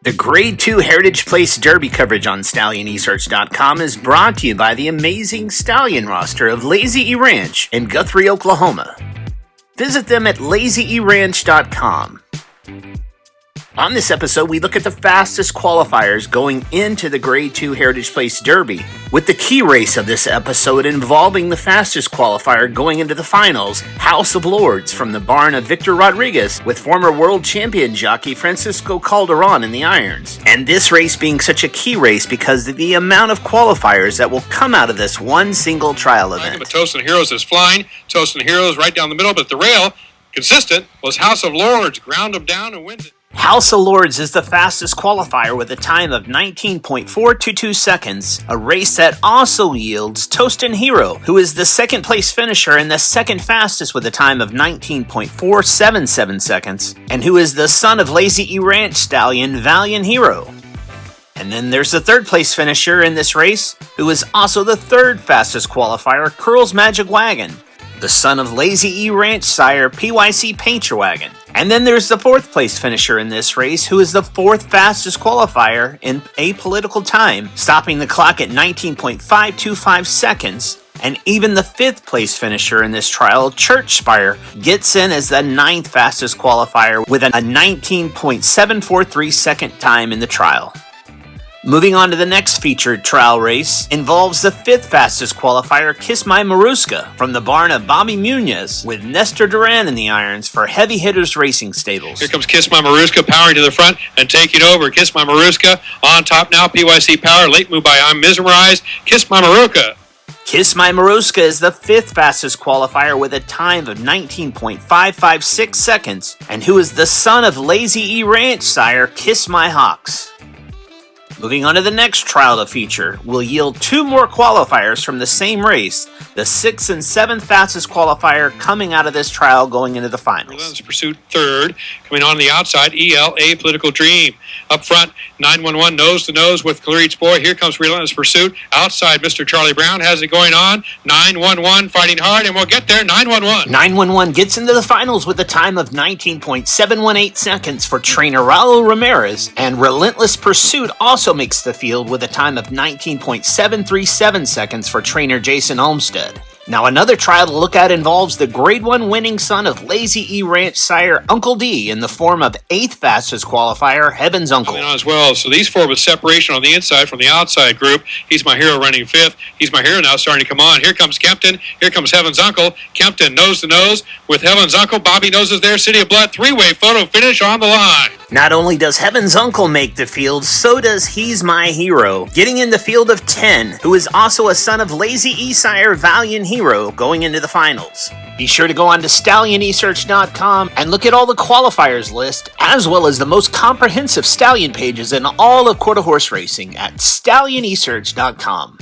The Grade 2 Heritage Place Derby coverage on StallionEsearch.com is brought to you by the amazing stallion roster of Lazy E Ranch in Guthrie, Oklahoma. Visit them at LazyERanch.com. On this episode, we look at the fastest qualifiers going into the Grade 2 Heritage Place Derby, with the key race of this episode involving the fastest qualifier going into the finals, House of Lords, from the barn of Victor Rodriguez, with former world champion jockey Francisco Calderon in the irons. And this race being such a key race because of the amount of qualifiers that will come out of this one single trial event. But Toast and Heroes is flying. Toast and Heroes right down the middle, but the rail, consistent, was House of Lords. Ground them down and wins it. House of Lords is the fastest qualifier with a time of 19.422 seconds, a race that also yields Toast and Hero, who is the second place finisher and the second fastest with a time of 19.477 seconds, and who is the son of Lazy E Ranch stallion Valiant Hero. And then there's the third place finisher in this race, who is also the third fastest qualifier, Curl's Magic Wagon, the son of Lazy E Ranch sire PYC Painter Wagon. And then there's the fourth place finisher in this race, who is the fourth fastest qualifier in apolitical time, stopping the clock at 19.525 seconds. And even the fifth place finisher in this trial, Churchspire, gets in as the ninth fastest qualifier with a 19.743 second time in the trial. Moving on to the next featured trial race involves the fifth fastest qualifier, Kiss My Maruska, from the barn of Bobby Munoz, with Nestor Duran in the irons for Heavy Hitters Racing Stables. Here comes Kiss My Maruska powering to the front and taking over. Kiss My Maruska on top now. PYC Power, late move by I'm Mesmerized. Kiss My Maruska. Kiss My Maruska is the fifth fastest qualifier with a time of 19.556 seconds, and who is the son of Lazy E Ranch sire Kiss My Hawks. Moving on to the next trial to feature, we'll yield two more qualifiers from the same race, the sixth and seventh fastest qualifier coming out of this trial going into the finals. Relentless Pursuit third, coming on the outside, ELA Political Dream. Up front, 911 nose to nose with Clarit's Boy. Here comes Relentless Pursuit. Outside, Mr. Charlie Brown has it going on. 911 fighting hard, and we'll get there. 911. 911 gets into the finals with a time of 19.718 seconds for trainer Raul Ramirez, and Relentless Pursuit also makes the field with a time of 19.737 seconds for trainer Jason Olmstead. Now another trial to look at involves the Grade 1 winning son of Lazy E Ranch sire Uncle D in the form of eighth fastest qualifier Heaven's Uncle. Coming on as well. So these four with separation on the inside from the outside group. He's My Hero running fifth. He's My Hero now starting to come on. Here comes Kempton. Here comes Heaven's Uncle. Kempton nose to nose with Heaven's Uncle. Bobby Nose is there. City of Blood three-way photo finish on the line. Not only does Heaven's Uncle make the field, so does He's My Hero, getting in the field of 10, who is also a son of Lazy E sire Valiant Hero going into the finals. Be sure to go on to StallionEsearch.com and look at all the qualifiers list, as well as the most comprehensive stallion pages in all of quarter horse racing at StallionEsearch.com.